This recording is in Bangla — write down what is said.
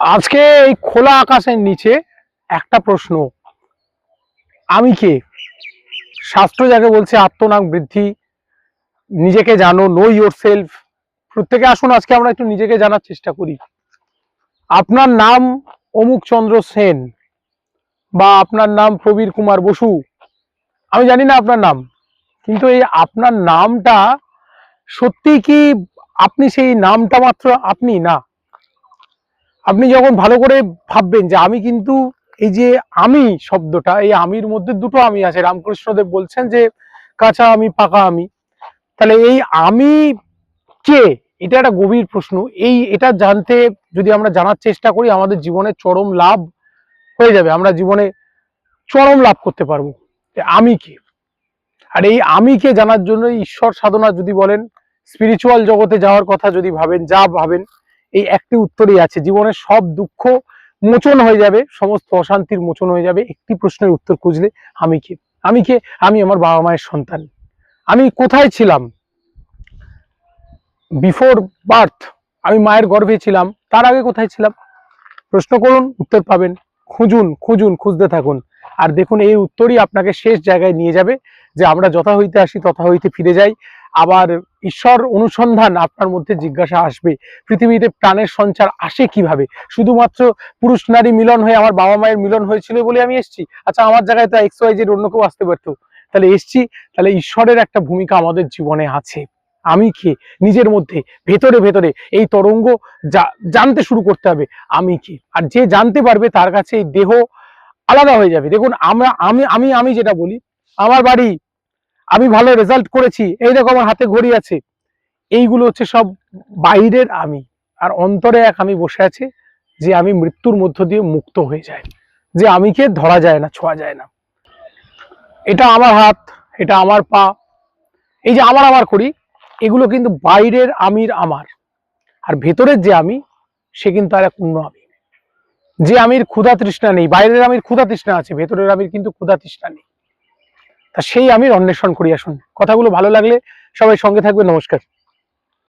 আজকে এই খোলা আকাশের নিচে একটা প্রশ্ন, আমি কে? শাস্ত্র যাকে বলছে আত্মনাম বৃদ্ধি, নিজেকে জানো, নো ইয়োর সেলফ। প্রত্যেকে আসুন আজকে আমরা একটু নিজেকে জানার চেষ্টা করি। আপনার নাম অমুক চন্দ্র সেন বা আপনার নাম প্রবীর কুমার বসু, আমি জানি না আপনার নাম, কিন্তু এই আপনার নামটা সত্যি কি আপনি সেই নামটা মাত্র আপনি না? আপনি যখন ভালো করে ভাববেন যে আমি কিন্তু এই যে আমি শব্দটা, এই আমির মধ্যে দুটো আমি আছে। রামকৃষ্ণদেব বলছেন যে কাঁচা আমি পাকা আমি। তাহলে এই আমি কে, এটা একটা গভীর প্রশ্ন। এটা জানতে যদি আমরা জানার চেষ্টা করি, আমাদের জীবনে চরম লাভ হয়ে যাবে। আমরা জীবনে চরম লাভ করতে পারবো। আমি কে, আর এই আমি কে জানার জন্য ঈশ্বর সাধনা যদি বলেন, স্পিরিচুয়াল জগতে যাওয়ার কথা যদি ভাবেন, যা ভাবেন, এই একটি উত্তরই আছে। জীবনের সব দুঃখ মোচন হয়ে যাবে, সমস্ত অশান্তির মোচন হয়ে যাবে একটি প্রশ্নের উত্তর খুঁজলে। আমি কে? আমি কে? আমি আমার বাবা মায়ের সন্তান। আমি কোথায় ছিলাম বিফোর বার্থ? আমি মায়ের গর্ভে ছিলাম, তার আগে কোথায় ছিলাম? প্রশ্ন করুন, উত্তর পাবেন। খুঁজুন খুঁজুন, খুঁজতে থাকুন, আর দেখুন এই উত্তরই আপনাকে শেষ জায়গায় নিয়ে যাবে, যে আমরা যথা হইতে আসি তথা হইতে ফিরে যাই। আবার ঈশ্বর অনুসন্ধান আপনার মধ্যে জিজ্ঞাসা আসবে, পৃথিবীতে প্রাণের সঞ্চার আসে কিভাবে? শুধুমাত্র পুরুষ নারী মিলন হয়ে আমার বাবা মায়ের মিলন হয়েছিল বলে আমি এসেছি? আচ্ছা, আমার জায়গায় তো এক্স ওয়াই জেড অন্য কেউ আসতে পারতো, তাহলে এসছি। তাহলে ঈশ্বরের একটা ভূমিকা আমাদের জীবনে আছে। আমি কে? নিজের মধ্যে ভেতরে ভেতরে এই তরঙ্গ জানতে শুরু করতে হবে আমি কি। আর যে জানতে পারবে তার কাছে এই দেহ আলাদা হয়ে যাবে। দেখুন, আমরা আমি আমি আমি যেটা বলি, আমার বাড়ি, আমি ভালো রেজাল্ট করেছি, এই দেখো আমার হাতে ঘড়ি আছে, এইগুলো হচ্ছে সব বাইরের আমি। আর অন্তরে এক আমি বসে আছে, যে আমি মৃত্যুর মধ্য দিয়ে মুক্ত হয়ে যায়, যে আমিকে ধরা যায় না, ছোঁয়া যায় না। এটা আমার হাত, এটা আমার পা, এই যে আমার আমার করি, এগুলো কিন্তু বাইরের আমির আমার। আর ভেতরের যে আমি, সে কিন্তু আর এক অন্য আমি। যে আমির ক্ষুধা তৃষ্ণা নেই, বাইরের আমির ক্ষুধা তৃষ্ণা আছে, ভেতরের আমির কিন্তু ক্ষুধা তৃষ্ণা নেই। তা সেই আমির অন্বেষণ করি আসুন। কথাগুলো ভালো লাগলে সবাই সঙ্গে থাকবে। নমস্কার।